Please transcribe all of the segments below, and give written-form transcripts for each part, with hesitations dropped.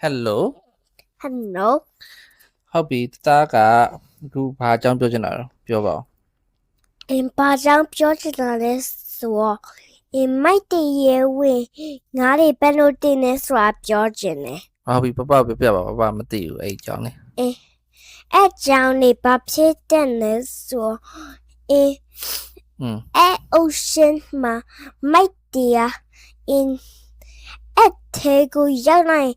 Hello Hello ဟုတ်ပြီတားကအခုဘာအကြောင်းပြောချင်တာတော့ပြောပါဦး in ဘာကြောင့်ပြောချင်တာလဲဆိုတော့ in မိုက်တည်ရဲ့ဝင်ငါတွေဘယ်လိုတင်နေဆိုတာပြောချင်တယ် ဟုတ်ပြီပပပြပြပါပပမသိဘူးအဲ့အကြောင်းလေ အဲ့ကြောင့်နေဘာဖြစ်တဲ့လဲဆိုတော့ ocean မှာမိုက်တည် in အဲ့ထဲကိုရောက်နိုင်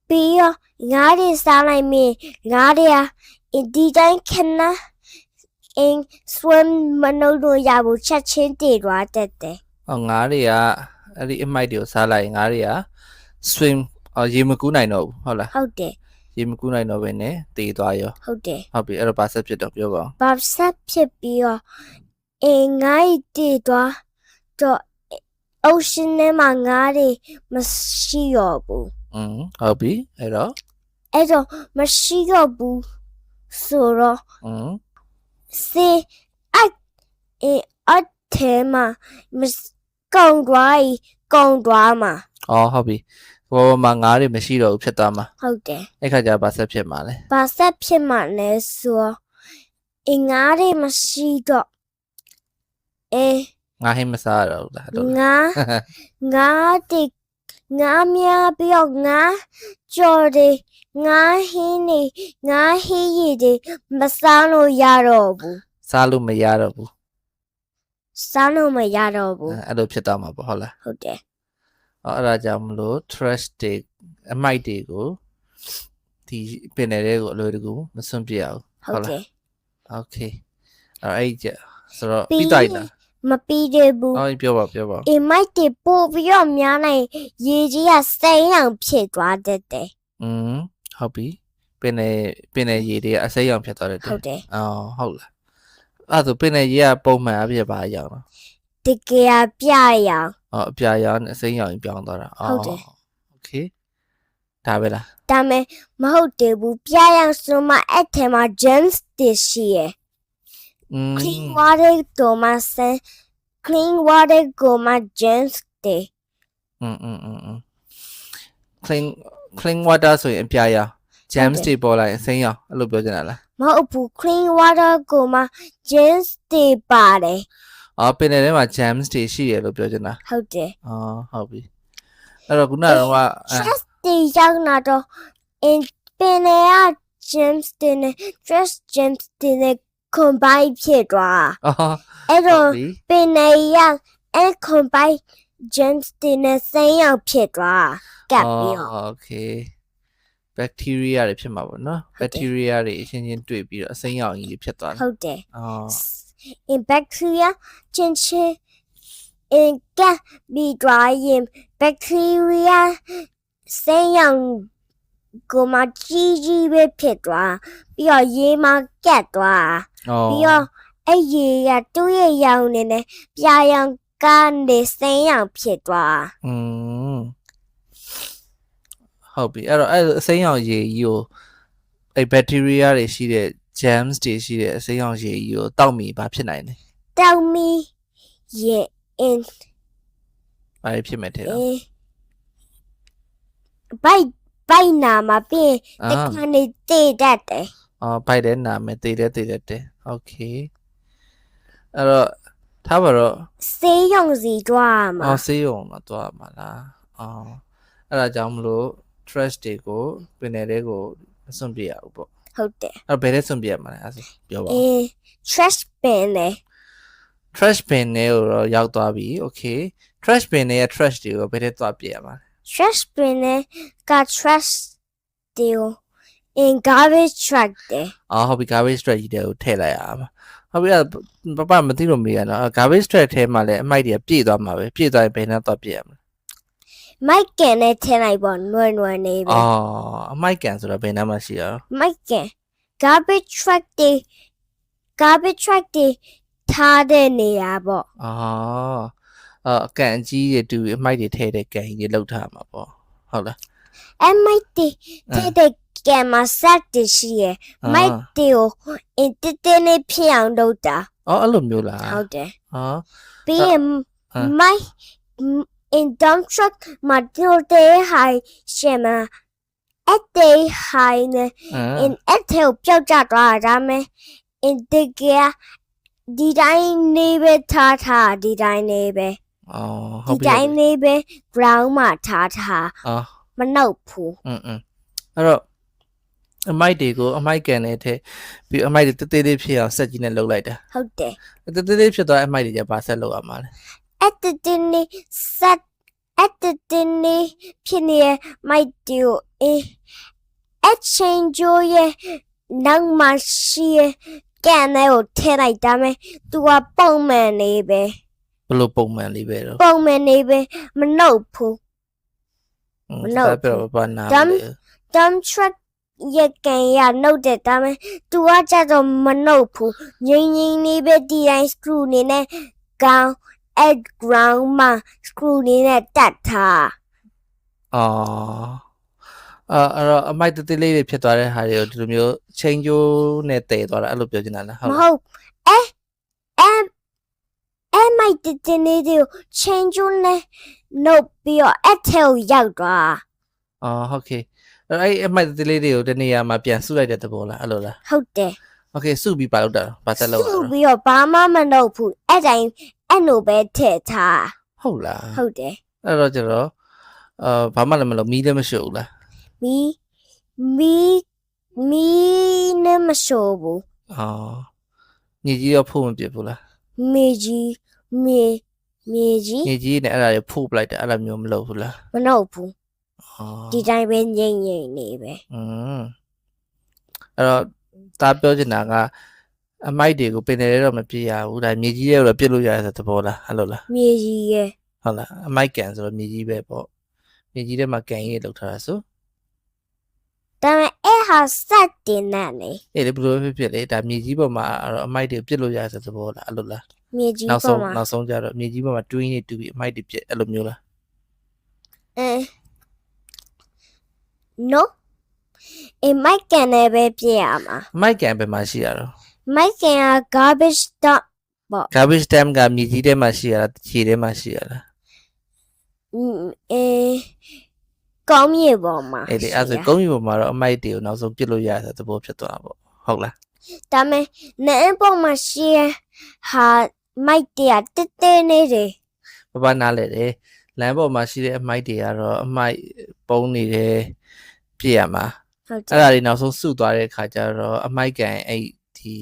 ပြီးတော့ငါတွေစားနိုင်ပြီငါတွေကဒီတိုင်းခဏin swim မလုပ်လို့ရဘူးချက်ချင်းတည်သွားတတ်တယ် ဟောငါးတွေကအဲ့ဒီအမိုက်တွေကိုစားလိုက်ရင်ငါးတွေက swim ရေမကူးနိုင်တော့ဘူးဟုတ်လား ဟုတ်တယ် ရေမကူးနိုင်တော့ဘဲနဲ့တေးသွားရော ဟုတ်တယ် ဟုတ်ပြီအဲ့တော့ဘာဆက်ဖြစ်တော့ပြောပါဦး ဘာဆက်ဖြစ်ပြီးတော့ငါ့တည်သွားတော့ ocean ထဲမှာငါတွေမရှိတော့ဘူး ဟုတ်ပြီအဲ့တော့ မရှိတော့ဘူးဆိုတော့ စေအထဲမှာကုန်သွားမှာ ဟုတ်ပြီဘောမှာငါးတွေမရှိတော့ဘူးဖြစ်သွားမှာ ဟုတ်တယ် အဲ့ခါကျဘာဆက်ဖြစ်မှာလဲ ဘာဆက်ဖြစ်မှာလဲဆိုတော့ငါတွေမရှိတော့ ငါဟင်းမစားရတော့ဘူးလားတော့ ငါများပြီးတော့ငါကြော်တယ်ငါဟင်းနေငါဟင်းရည်တွေမစားလို့ရတော့ဘူး စားလို့မရတော့ဘူး စားလို့မရတော့ဘူး အဲ့လိုဖြစ်သွားမှာပေါ့ဟုတ်လား ဟုတ်တယ် အဲ့ဒါကြောင့်မလို့ trash တွေအမိုက်တွေကိုဒီပင်တွေကိုအလွယ်တကူမစွန့်ပြရဘူး ဟုတ်တယ် okay အဲ့ကျဆိုတော့ပြီးတိုက်လား မပြီးသေးဘူး ပြောပါ မိုက်တွေပို့ပြီးတော့များနိုင်ရေကြီးကစိမ့်အောင်ဖြစ်သွားတတ်တယ် ဟုတ်ပြီပင်နေရေတွေအစိမ်းအောင်ဖြစ်သွားတယ် ဟုတ်တယ် ဟုတ်လားအဲ့ဒါဆိုပင်နေရေကပုံမှန်အပြည့်ပါရအောင် တကယ်ပြရအောင် အပြာရောင်နဲ့အစိမ်းရောင်ပြောင်းသွားတာ ဟုတ်တယ် okay ဒါပဲလား ဒါမဲ့မဟုတ်သေးဘူးပြရအောင်ဆိုမှအဲ့ထဲမှာ gems တွေရှိရယ် clean water ကိုမှစမ်း clean water ကိုမှ gems တွေ clean water ဆိုရင်အပြာရောင် gems တွေပေါ်လာရင်အစိမ်းရောင်အဲ့လိုပြောချင်တာလား မဟုတ်ဘူး clean water ကိုမှ gems တွေပါတယ် ပင်ထဲမှာ gems တွေရှိရလို့ပြောချင်တာ ဟုတ်တယ် ဟုတ်ပြီအဲ့တော့ခုနကတော့ stress တွေရောက်လာတော့ပင်လေက gems တွေနဲ့ stress gems တွေနဲ့ combine ဖြစ်သွားအဲ့တော့ပင်လေကcombine gems တွေနဲ့စိမ့်အောင်ဖြစ်သွားကပ်ပြီးတော့ okay bacteria တွေဖြစ်မှာပေါ့နော် bacteria တွေအချင်းချင်းတွေ့ပြီးတော့အစိမ်းရောင်ကြီးဖြစ်သွားတယ် ဟုတ်တယ် bacteria ချင်းကပ်ပြီးသွားရင် bacteria စိမ့်အောင်ကိုမှကြီးပဲဖြစ်သွားပြီးတော့ရေမှာကတ်သွားပြီးတော့အဲ့ရေကတူးရရောင်နေနဲ့ပြာရောင်ကနေစိမ့်အောင်ဖြစ်သွား ဟုတ်ပြီအဲ့တော့အဲ့အစိမ်းရောင်ရေကြီးကိုအဲ့ bacteria တွေရှိတဲ့ germs တွေရှိတဲ့အစိမ်းရောင်ရေကြီးကိုတောက်မိဘာဖြစ်နိုင်လဲ တောက်မီရေဘာဖြစ်မဲ့တဲ့တော့ ဘိုက်နာမှာပြင်တခါနေတည်တတ်တယ် ဘိုက်တဲ့နာမယ်တည်တဲ့ okay အဲ့တော့ထားပါတော့ ဆေးရုံစီတွားမှာ ဆေးရုံတော့တွားမှာလားအဲ့ဒါကြောင့်မလို့ trash တွေကိုပင်နယ်တွေကိုမစွန့်ပြရဘူးပေါ့ ဟုတ်တယ် အဲ့ဘယ်နဲ့စွန့်ပြရမှာလဲအဲ့ဒါပြောပါ trash bin လေ trash bin နဲ့တော့ရောက်သွားပြီ okay trash bin နဲ့ trash တွေကိုဘယ်နဲ့သွားပြရမှာလဲ trash bin နဲ့က trash တွေကို in garbage truck တယ် ဟုတ်ပြီ garbage truck ကြီးတွေကိုထည့်လိုက်ရမှာဟုတ်ပြီပပမသိလို့မေးရနော် garbage truck ထဲမှာလည်းအမိုက်တွေပြည့်သွားမှာပဲပြည့်သွားရင်ဘယ်နဲ့သွားပြရမှာ မိုက်ကန်နဲ့ထည့်လိုက်ပေါ့နွယ်နေပဲ အမိုက်ကန်ဆိုတော့ဘယ်နှမ်းမှရှိရအောင် မိုက်ကန် garbage truck တွေထားတဲ့နေရာပေါ့ အကန်ကြီးတွေတူအမိုက်တွေထည့်တဲ့ကန်ကြီးတွေလောက်ထားမှာပေါ့ဟုတ်လား အဲ့မိုက်တွေထည့်တဲ့ကန်မှာ set တွေရှိရယ်မိုက်တွေကိုတင်းနေဖြစ်အောင်လုပ်တာ အဲ့လိုမျိုးလား ဟုတ်တယ် ဟော ပြီးရင်မိုက် in dump truck မှာတို့တဲ့ဟိုင်ရှင်မအတဲ့ဟိုင်နဲ့ in အတဲ့ကိုပျောက်ကျသွားတာဒါမဲ့ in တကယ်ဒီတိုင်းနေပဲထားဒီတိုင်းနေပဲ ဟု ဒီ တ်ပြီ တိုင်းနေပဲ ground မှာထား အော် မနှုတ်ဘူး အဲ့တော့အမိုက်တွေကိုအမိုက်ကန်နဲ့ထဲပြီးအမိုက်တွေတေးသေးဖြစ်အောင်ဆက်ကြီးနဲ့လှုပ်လိုက်တာ ဟုတ်တယ် တေးသေးဖြစ်သွားအမိုက်တွေကျပါဆက်လှုပ်ရမှာလေ at the dinner set at the dinner ဖြစ်နေမိုက်တီကိုat change ရဲ့နောက်မှရှိကန်တဲ့ကိုထည့်လိုက်ဒါမဲ့သူကပုံမှန်နေပဲ ဘလို့ပုံမှန်လေးပဲတော့ ပုံမှန်နေပဲမနှုတ်ဘူး မနှုတ် ဒါပြတော့ဘာနာ dump လဲ dump truck ရဲ့ကန်ရနှုတ်တဲ့ဒါမဲ့သူကကြတော့မနှုတ်ဘူးငိမ့်ငိမ့်နေပဲဒီတိုင်း screw နေနဲ့ကောင်း at ground မှာ screw နေနဲ့တက်ထား အော်အဲ့တော့အမိုက်တေးလေးတွေဖြစ်သွားတဲ့ဟာတွေကိုဒီလိုမျိုးချိန်ကျိုးနဲ့တည်သွားတာအဲ့လိုပြောချင်တာလားဟုတ် မ လား ဟုတ်မိုက်တင်နေတယ် change နဲ့ note ပြီးတော့ at ထဲကိုရောက်သွား အော်ဟုတ်ကဲ့အဲ့အမိုက်တေးလေးတွေကိုတနေရာမှာပြန်စုလိုက်တဲ့သဘောလားအဲ့လိုလား ဟုတ်တယ် โอเคစုပြီးပါလို့တာဘာဆက်လို့ရ စု တော့ ပြီးတော့ဘာမှမလုပ်ဘူးအဲ့တိုင်းအဲ့လိုပဲထည့်ထား ဟုတ်လား ဟုတ်တယ် အဲ့တော့ကျတော့ဘာမှလည်းမလုပ်မီးလည်းမရှိဘူးလား မီနဲ့မရှိဘူး အော်ညီကြီးတော့ဖို့မပြစ်ဘူးလား မေကြီးမေ ညီကြီးနဲ့အဲ့ဒါတွေဖို့ပလိုက်တယ်အဲ့လိုမျိုးမလုပ်ဘူးလား မလုပ်ဘူး အော် ဒီတိုင်းပဲငိမ့်နေပဲ အဲ့တော့ဒါပြောချင်တာကအမိုက်တွေကိုပင်တယ်တော့မပြစ်ရဘူးဒါမြေကြီးရဲ့တော့ပြစ်လို့ရတဲ့သဘောလားအဲ့လိုလား မေကြီးရဲ့ ဟုတ်လားအမိုက်ကန်ဆိုတော့မြေကြီးပဲပေါ့မြေကြီးထဲမှာကန်ရေးလောက်ထားတာဆို ဒါပေမဲ့အဲ့ဟာစက်တင်နေလေ အေးလေဘယ်လိုဖြစ်ဖြစ်လေဒါမြေကြီးပေါ်မှာအဲ့တော့အမိုက်တွေပြစ်လို့ရတဲ့သဘောလားအဲ့လိုလား မေကြီး နောက် ပေါ်မှာ ဆုံးကြတော့မြေကြီးပေါ်မှာတွင်းနေတူပြီးအမိုက်တွေပြစ်အဲ့လိုမျိုးလား no မိုက်ကန်နဲ့ပဲပြရမှာ အမိုက်ကန်ဘယ်မှာရှိရတော့ မိုက်ကန်က garbage dump garbage time ကမြေကြီးထဲမှာရှိရတာခြေထဲမှာရှိရတာ ကောင်းမြေပေါ်မှာ အေးလေအဲ့ဒါဆိုကုန်းကြီးပေါ်မှာတော့အမိုက်တွေကိုနောက်ဆုံးပြစ်လို့ရတဲ့သဘောဖြစ်သွားတာပေါ့ဟုတ်လား ဒါပေမဲ့နေပေါ်မှာရှိဟာမိုက်တရတက်တဲနေတယ် ဘာနားလဲတယ်လမ်းပေါ်မှာရှိတဲ့အမိုက်တွေကတော့အမိုက်ပုံးနေတယ်ပြစ်ရမှာ ဟုတ်တ အဲ့ ယ် ဒါတွေနောက်ဆုံးစုသွားတဲ့ခါကျတော့အမိုက်ကန်အဲ့ဒီ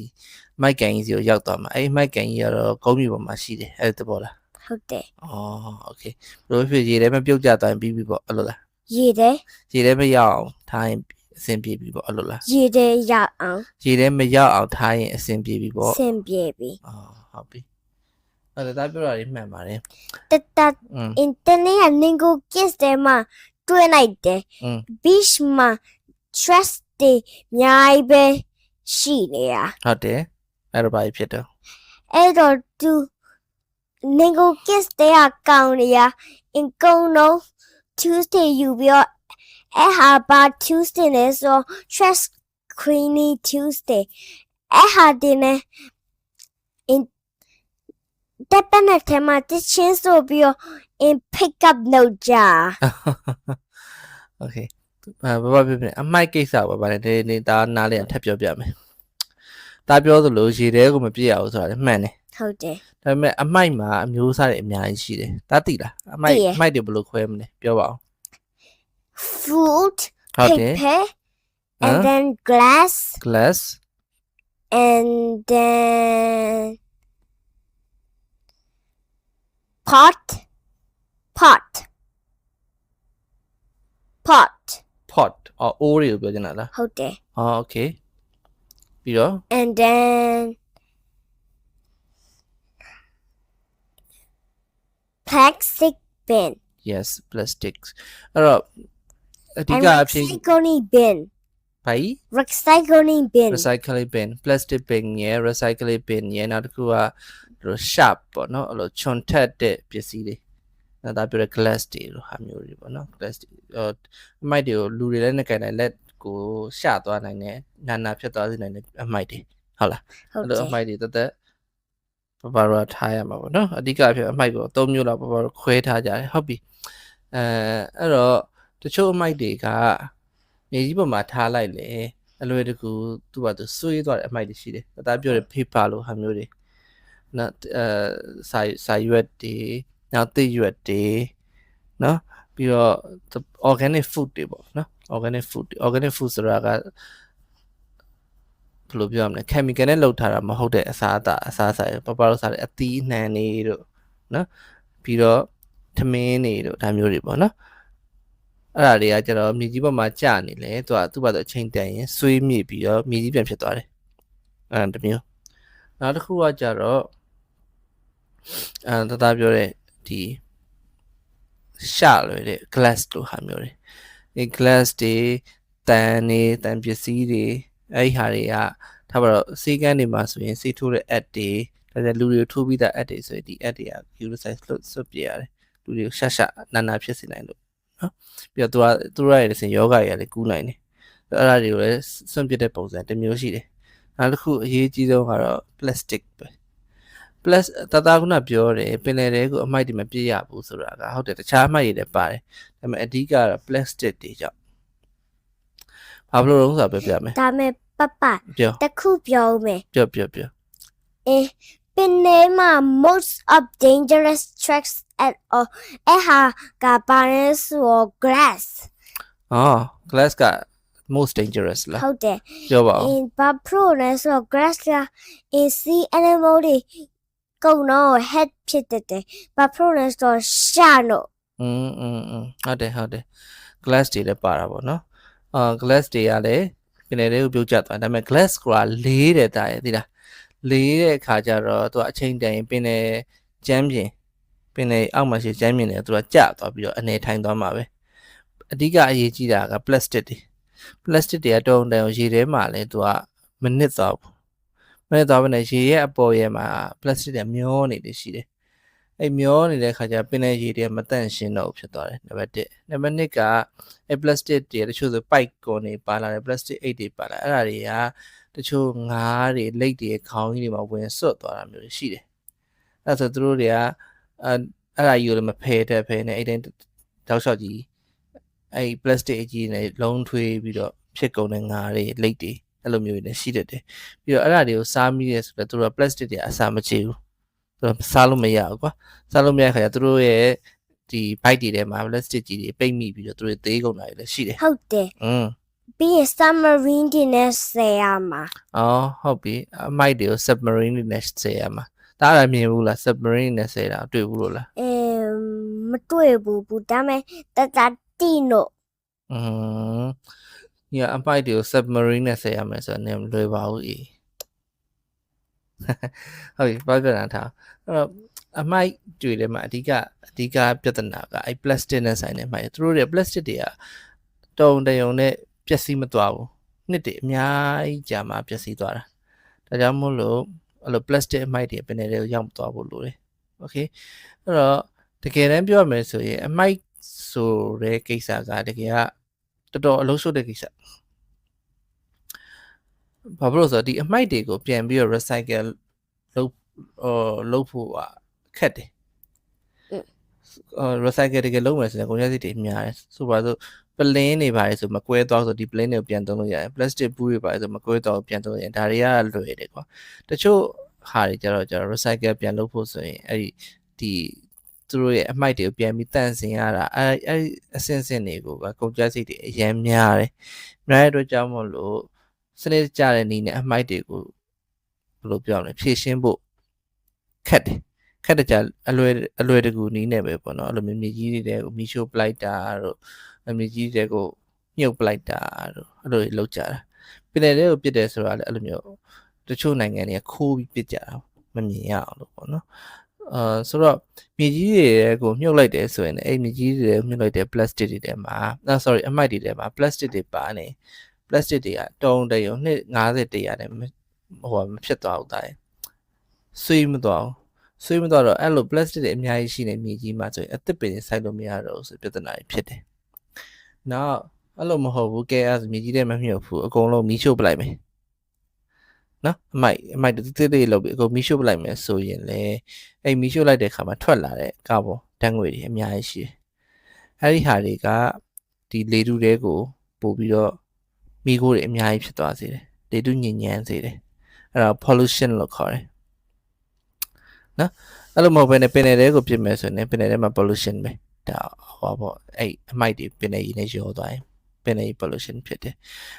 မိုက်ကန်ကြီးစီကိုရောက်သွားမှာအဲ့မိုက်ကန်ကြီးကတော့ကုန်းမြေပေါ်မှာရှိတယ်အဲ့ဒါသဘောလား ဟုတ်တယ် အော်โอเคဘယ်လိုဖြစ်ရေထဲမှာပြုတ်ကျသွားရင်ပြီးပြီပေါ့အဲ့လိုလား ရေတယ် ရေထဲမရောက်အောင်ထားရင်အဆင်ပြေပြီပေါ့အဲ့လိုလား ရေတယ်ရအောင် ရေထဲမရောက်အောင်ထားရင်အဆင်ပြေပြီပေါ့ ဆင်ပြေပြီ အော်ဟုတ်ပြီအဲ့ဒါပြောတာတွေမှန်ပါတယ် တတ အင်တာနက်ကနေကို kiss တယ်မှာတွေ့လိုက်တယ် beach မှာ stress တွေအများကြီးပဲရှိနေရ ဟုတ်တယ်အဲ့တော့ဘာဖြစ်တော့ အဲ့တော့သူနေကို kiss တဲ့ကောင်းနေရ in ကုန်းတော့ Tuesday ယူပြီးတော့အဲ့ဟာဘာ Tuesday လဲဆို stress cleaning Tuesday အဲ့ဟာဒီနေ in တက်ပနဲ့ထဲမှာတချင်းဆိုပြီးတော့ in pick up လုပ်ကြ โอเคဘာဖြစ်ဖြစ်အမိုက်ကိစ္စပါဗါတယ်ဒီဒါနားလေးထပ်ပြောပြမယ်ဒါပြောသလိုရေထဲကိုမပြည့်ရဘူးဆိုတာမှန်တယ် ဟုတ်တယ် ဒါပေမဲ့အမိုက်မှာအမျိုးအစားတွေအများကြီးရှိတယ်ဒါသိလားအမိုက်တွေဘယ်လိုခွဲမလဲပြောပါအောင် food ဟုတ်တယ် paper and then glass glass and then pot pot အိုးတွေကိုပြောချင်တာလား ဟုတ်တယ် โอเคပြီးတော့ and then plastic bin yes plastics အဲ့တော့အဓိ and ကအဖြစ် recycling bin ဘာကြီး recycling bin recycling bin plastic bin ရယ် recycling bin ရယ်နောက်တစ်ခုကတို့ sharp ပေါ့နော်အဲ့လိုချွန်ထက်တဲ့ပစ္စည်းတွေနောက်ဒါပြောတဲ့ glass တွေလိုဟာမျိုးတွေပေါ့နော် glass တွေအမိုက်တွေကိုလူတွေလည်းနဲ့ကန်တယ်လက်ကိုရှသွားနိုင်တယ်နာဖြစ်သွားစေနိုင်တယ်အမိုက်တွေဟုတ်လား ဟုတ် အဲ့ တ လို ယ် အမိုက်တွေတက် ပပရောထားရမှာပေါ့နော်အဓိကအဖြစ်အမိုက်ကို3မျိုးလောက်ပပရောခွဲထားကြတယ်ဟုတ်ပြီအဲ့တော့တချို့အမိုက်တွေကမြေကြီးပေါ်မှာထားလိုက်လေအလွယ်တကူသူ့ဘာသူဆွေးသွားတဲ့အမိုက်တွေရှိတယ်ဒါပြောတယ် paper လို့ဟာမျိုးတွေနော်စာရွက်တွေနောက်သစ်ရွက်တွေနော်ပြီးတော့ organic food တွေပေါ့နော် organic food ဆိုတာကဘယ်လိုပြောရမလဲ chemical နဲ့လုပ်ထားတာမဟုတ်တဲ့အစားအစာပပလို့စားတဲ့အသီးအနှံတွေတို့နော်ပြီးတော့ထမင်းတွေတို့ဒါမျိုးတွေပေါ့နော်အဲ့ဒါတွေကကျတော့မြေကြီးပေါ်မှာကျနေလေသူ့ဘာသူအချိန်တန်ရင်ဆွေးမြေ့ပြီးတော့မြေကြီးပြန်ဖြစ်သွားတယ်အဲ့ဒါတစ်မျိုးနောက်တစ်ခုကကျတော့တသားပြောတဲ့ဒီရှာလွယ်တဲ့ glass လို့ဟာမျိုးတွေဒီ glass တွေတန်ပစ္စည်းတွေအဲ့ဒီဟာတွေကထားပါတော့စေကန်းတွေမှာဆိုရင်စေးထိုးတဲ့ add တွေဒါကြလူတွေကိုထိုးပြီးသား add တွေဆိုရင်ဒီ add တွေက utilize လုပ်ဆွတ်ပြရတယ်လူတွေကိုရှာနာဖြစ်စေနိုင်လို့နော်ပြီးတော့သူတို့ရဲ့ယောဂတွေကလည်းကူးနိုင်တယ်အဲ့ဒါတွေကိုလည်းစွန့်ပစ်တဲ့ပုံစံတစ်မျိုးရှိတယ်နောက်တစ်ခုအရေးကြီးဆုံးကတော့ plastic ပဲplus တသားခုနပြောတယ်ပင်လယ်တွေကိုအမိုက်တွေမပြည့်ရဘူးဆိုတာကဟုတ်တယ်တခြားအမိုက်တွေလည်းပါတယ်ဒါပေမဲ့အဓိကကတော့ plastic တွေကြောင့်ဘာလို့လဲဆိုတာပြောပြမယ် ဒါမဲ့ပပ ပြော တခုပြောမယ် ပြော ပင်နေမှာ most of dangerous tracks at all အဲ့ဟာကပါရဲဆို grass glass က most dangerous လား ဟုတ်တယ် ပြောပါဦး ဘာpro လဲဆို grass က sea animal တွေကုန်တော့ head ဖြစ်တယ်ဘာ pro လဲဆိုရှာလို့ ဟုတ်တယ် glass တွေလည်းပါတာပေါ့နော်glass တွေကလည်းပင်လယ်တွေကိုပြုတ်ကျသွားဒါပေမဲ့ glass ကလေးတယ်တာရသိလားလေးတဲ့အခါကျတော့သူကအချိန်တန်ရင်ပင်လယ်ကျမ်းပြင်ပင်လယ်အောက်မှာရှိကျမ်းပြင်တွေသူကကျသွားပြီးတော့အနေထိုင်သွားမှာပဲအဓိကအရေးကြီးတာက plastic တွေကတုံတန်ရေထဲမှာလည်းသူကမနစ်သွားဘူးမနစ်သွားဘဲနဲ့ရေရဲ့အပေါ်ရဲ့မှာ plastic တွေမျောနေတယ်ရှိတယ်အဲ့မျောနေတဲ့အခါကျပင်လယ်ရေတွေမတန့်ရှင်းတော့ဖြစ်သွားတယ်နံပါတ်1နံပါတ်2ကအဲ့ plastic တွေတချို့ဆို pipe ကွန်တွေပါလာတယ် plastic အိတ်တွေပါလာအဲ့ဒါတွေကတချို့ငါးတွေလက်တွေခေါင်းကြီးတွေမှာဝင်ဆွတ်သွားတာမျိုးရှိတယ်အဲ့ဆိုသူတို့တွေကအဲ့ဒါကြီးကိုလည်းမဖယ်တတ်ဖဲနဲ့အဲ့တိုင်းတောက်လျှောက်ကြီးအဲ့ plastic အကြီးနဲ့လုံးထွေးပြီးတော့ဖြစ်ကုန်တဲ့ငါးတွေလက်တွေအဲ့လိုမျိုးတွေရှိတတ်တယ်ပြီးတော့အဲ့ဒါတွေကိုစားမိရဲဆိုတော့သူတို့က plastic တွေအစာမချေဘူးသူတို့စားလို့မရဘူးကွာစားလို့မရခါကျသူတို့ရဲ့ဒီ bite တွေထဲမှာ plastic ကြီးတွေပိတ်မိပြီးတော့သူတို့သေးကုန်တာတွေလည်းရှိတယ် ဟုတ်တယ်ပြီးရင် submarine တွေနဲ့ဆယ်ရမှာ ဟုတ်ပြီအမိုက်တွေကို submarine တွေနဲ့ဆယ်ရမှာဒါအဲ့ဒါမြင်ဘူးလား submarine နဲ့ဆယ်တာတွေ့ဘူးလို့လားမတွေ့ဘူးဒါမဲ့တတိနို့ညအမိုက်တွေကို submarine နဲ့ဆယ်ရမယ်ဆိုတော့နည်းမလွယ်ပါဘူးအေးဟုတ်ပြီဘာပြောတာထားအဲ့တော့အမိုက်တွေထဲမှာအဓိကပြဿနာကအဲ့ plastic နဲ့ဆိုင်နေမှာသူတို့တွေ plastic တွေကတုံတယုံနဲ့ပျက်စီးမသွားဘူးနှစ်တွေအများကြီးကြာမှပျက်စီးသွားတာဒါကြောင့်မို့လို့အဲ့လို plastic အမိုက်တွေပင်တွေကိုရောက်မသွားဘူးလို့လေโอเคအဲ့တော့တကယ်တမ်းပြောရမယ်ဆိုရင်အမိုက်ဆိုတဲ့ကိစ္စကတကယ်ကတော်တော်အလုံးစုံတဲ့ကိစ္စဘာဖြစ်လို့ဆိုတော့ဒီအမိုက်တွေကိုပြန်ပြီးတော့ recycle လုပ်ဖို့ခက်တယ်recycle တကယ်လုပ်မယ်ဆိုရင်ကုန်ကျစရိတ်တွေများတယ်ဆိုပါစို့ပလင်းတွေပါတယ်ဆိုမကွဲသွားဆိုဒီပလင်းတွေကိုပြန်သုံးလို့ရတယ် plastic ဘူးတွေပါတယ်ဆိုမကွဲသွားပြန်သုံးရတယ်ဒါတွေကလွယ်တယ်ကွာတချို့ဟာတွေကျတော့recycle ပြန်လုပ်ဖို့ဆိုရင်အဲ့ဒီသူတို့ရဲ့အမိုက်တွေကိုပြန်ပြီးတန့်စင်ရတာအဲ့အဆင့်တွေကိုကကုန်ကျစရိတ်တွေအရင်များတယ်များတဲ့အတွက်ကြောင့်မို့လို့စနစ်ကျတဲ့နည်းနဲ့အမိုက်တွေကိုဘယ်လိုပြောရမလဲဖြည့်ရှင်းဖို့ခက်တဲ့ကြအလွယ်တကူနည်းနဲ့ပဲပေါ့နော်အဲ့လိုမြေကြီးတွေကိုမီးရှို့ပလိုက်တာတို့မြေကြီးတွေကိုမြုပ်ပလိုက်တာတို့အဲ့လိုလုပ်ကြတာပင်လယ်တွေကိုပြစ်တယ်ဆိုတာလည်းအဲ့လိုမျိုးတချို့နိုင်ငံတွေကခိုးပြီးပြစ်ကြတာမမြင်ရအောင်လို့ပေါ့နော်ဆိုတော့မြေကြီးတွေကိုမြုပ်လိုက်တယ်ဆိုရင်အဲ့မြေကြီးတွေမြုပ်လိုက်တဲ့ plastic တွေထဲမှာsorry အမိုက်တွေထဲမှာ plastic တွေပါနေ plastic တွေကတုံးတရုံနှစ်50 100နဲ့မဖြစ်သွားဘူးတာဆွေးမသွားတော့အဲ့လို plastic တွေအများကြီးရှိနေမြေကြီးမှာဆိုရင်အသစ်ပင်စိုက်လို့မရတော့ဘူးဆိုပြဿနာတွေဖြစ်တယ်။နောက်အဲ့လိုမဟုတ်ဘူးကဲအဲ့မြေကြီးထဲမမြုပ်ဘူးအကုန်လုံးမီးရှို့ပလိုက်မယ် နော်အမိုက်တိတိလောက်ပြီးအကုန်မီးရှို့ပလိုက်မယ်ဆိုရင်လေအဲ့မီးရှို့လိုက်တဲ့ခါမှာထွက်လာတဲ့ကာဗွန်ဓာတ်ငွေတွေအများကြီးရှိတယ်အဲ့ဒီဟာတွေကဒီလေထုတွေကိုပို့ပြီးတော့မီးခိုးတွေအများကြီးဖြစ်သွားစေတယ်လေထုညစ်ညမ်းစေတယ်အဲ့ဒါ pollution လို့ခေါ်တယ်နော်အဲ့လိုမဟုတ်ဘဲနဲ့ပင်လယ်ထဲကိုပြစ်မယ်ဆိုရင်ပင်လယ်ထဲမှာ pollution ပဲဒါဟောပေါ့အဲ့အမိုက်တွေပင်လယ်ကြီးနဲ့ရောသွားရင်ပင်လယ်ကြီး pollution ဖြစ်တယ်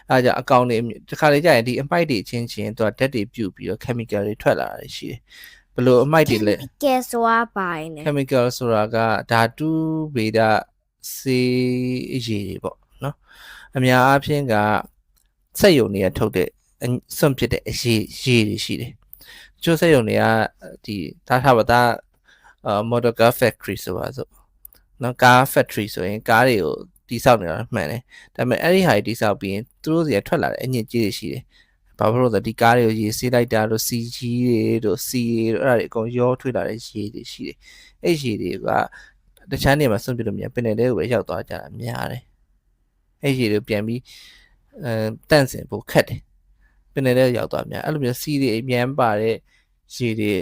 အဲဒါကြောင့်အကောင်တွေတစ်ခါလေကြာရင်ဒီအမိုက်တွေချင်းသူကဓာတ်တွေပြုတ်ပြီးတော့ chemical တွေထွက်လာတာရှိတယ်ဘလို့အမိုက်တွေလဲ ကဲစွာပိုင်းနဲ့ chemical ဆိုတာကဓာတုဗေဒစေအရေးတွေပေါ့နော်အများအားဖြင့်ကစက်ရုံတွေကထုတ်တဲ့စွန့်ပစ်တဲ့အရေးတွေရှိတယ်ကျိုးစက်ရုံတွေကဒီဒါထားပါဒါmotor car factory ဆိုပါစို့နော် car factory ဆိုရင်ကားတွေကိုတိဆောက်နေတာမှန်တယ်ဒါပေမဲ့အဲ့ဒီဟာတွေတိဆောက်ပြီးရင်သူတို့စီကထွက်လာတဲ့အညစ်အကြေးတွေရှိတယ်ဘာဖြစ်လို့လဲဒီကားတွေကိုရေဆေးလိုက်တာတို့ CG တွေတို့ CA တို့အဲ့ဒါတွေအကုန်ရောထွေးလာတဲ့ရေတွေရှိတယ်အဲ့ရေတွေကတခြားနေရာမှာစွန့်ပစ်လို့မရပင်လယ်ထဲကိုပဲရောက်သွားကြတာများတယ်အဲ့ရေတွေပြန်ပြီးတန့်စင်ဖို့ခက်တယ်ပင်လယ်ထဲရောက်သွားများအဲ့လိုမျိုး C တွေအများပါတဲ့ရေတွေ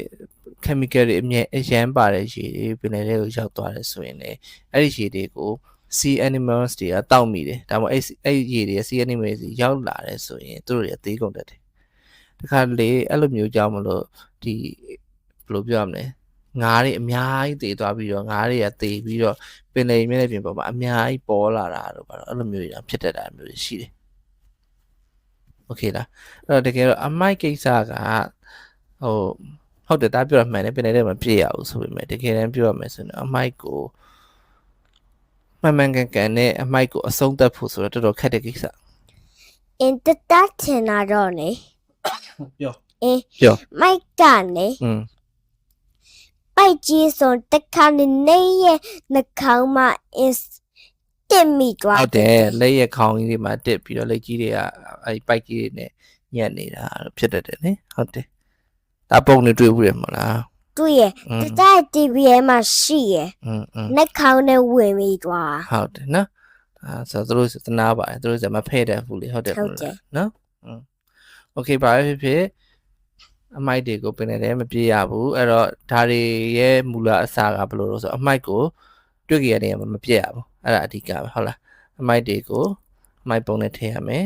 chemical တွေအရန်ပါတဲ့ရေတွေပင်လယ်ထဲကိုရောက်သွားတယ်ဆိုရင်လည်းအဲ့ဒီရေတွေကို sea animals တွေကတောက်မိတယ်ဒါမှမဟုတ်အဲ့ရေတွေ sea animals တွေရောက်လာတယ်ဆိုရင်သူတို့တွေအသေးကုန်တတ်တယ်တခါလေအဲ့လိုမျိုးကြောင့်မလို့ဒီဘယ်လိုပြောရမလဲငါးတွေအများကြီးတည်သွားပြီးတော့ငါးတွေကတည်ပြီးတော့ပင်လယ်မြက်ပြင်ပေါ်မှာအများကြီးပေါ်လာတာတော့ဘာလို့အဲ့လိုမျိုးတွေဖြစ်တတ်တာမျိုးတွေရှိတယ်โอเคလားအဲ့တော့တကယ်တော့အမိုက်ကိစ္စကဟုတ်တယ်ဒါပြောရမှန်တယ်ပင်လယ်ထဲမှာပြည့်ရအောင်ဆိုပေမဲ့တကယ်တမ်းပြောရမယ်ဆိုရင်အမိုက်ကိုမှန်ကန်နဲ့အမိုက်ကိုအဆုံးသတ်ဖို့ဆိုတော့တော်တော်ခက်တဲ့ကိစ္စ in the data တော့နေ ပြော ပြောမိုက်ကနေပိုက်ကြီးစုံတခါနေရဲ့နှာခေါင်းမှာ is တက်မိသွား ဟုတ်တယ်လက်ရခေါင်းကြီးတွေမှာတက်ပြီးတော့လက်ကြီးတွေကအဲပိုက်ကြီးတွေနဲ့ညက်နေတာဖြစ်တတ်တယ်နိဟုတ်တယ်ဒါပုံနေတွေ့ဘူးရမလားတွေ့ရတတ TV မှာရှိရနှာခေါင်းနဲ့ဝင်ပြီးသွားဟုတ်တယ်နော်ဆိုတော့သူတို့သနာပါတယ်သူတို့ကမဖဲ့တယ်ဘူးလေဟုတ်တယ်နော်โอเคပါပဲဖြစ်အမိုက်တွေကိုပင်နေတယ်မပြေးရဘူးအဲ့တော့ဒါတွေရဲ့မူလအစကဘယ်လိုလို့ဆိုအမိုက်ကိုတွေ့ကြရတဲ့မပြည့်ရဘူးအဲ့ဒါအဓိကပဲဟုတ်လားအမိုက်တွေကိုအမိုက်ပုံနဲ့ထည့်ရမယ်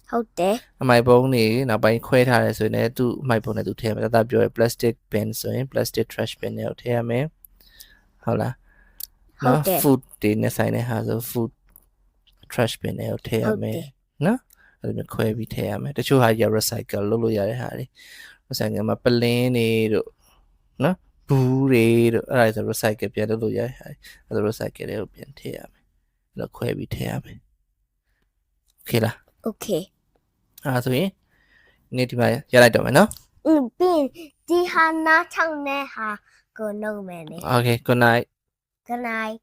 ဟုတ်တယ်အမိုက်ပုံတွေနောက်ပိုင်းခွဲထားတယ်ဆိုရင်သူ့အမိုက်ပုံနဲ့သူထည့်ရမယ်ဒါပြောရ plastic bin ဆိုရင် plastic trash bin နဲ့ထည့်ရမယ်ဟုတ်လားဟုတ်တယ် food တွေနဲ့ဆိုင်တဲ့ဟာဆို food trash bin နဲ့ထည့်ရမယ်နော်အဲ့လိုခွဲပြီးထည့်ရမယ်တချို့ဟာရ recycle လုပ်လို့ရတဲ့ဟာတွေ recycle မှာပလင်းတွေတို့နော်ဘူးတွေတို့အဲ့ဒါဆို recycle ပြန်လုပ်လို့ရတဲ့ဟာအဲ့ဒါ recycle တွေကိုပြန်ထည့်ရမယ်အဲ့လိုခွဲပြီးထည့်ရမယ် okay လား okay အဲ့ဆိုရင်နေ့ဒီမှာရလိုက်တော့မယ်နော်ပြီးဒီဟာနားချောင်းနဲ့ဟာကိုနှုတ်မယ်လေ okay good night good night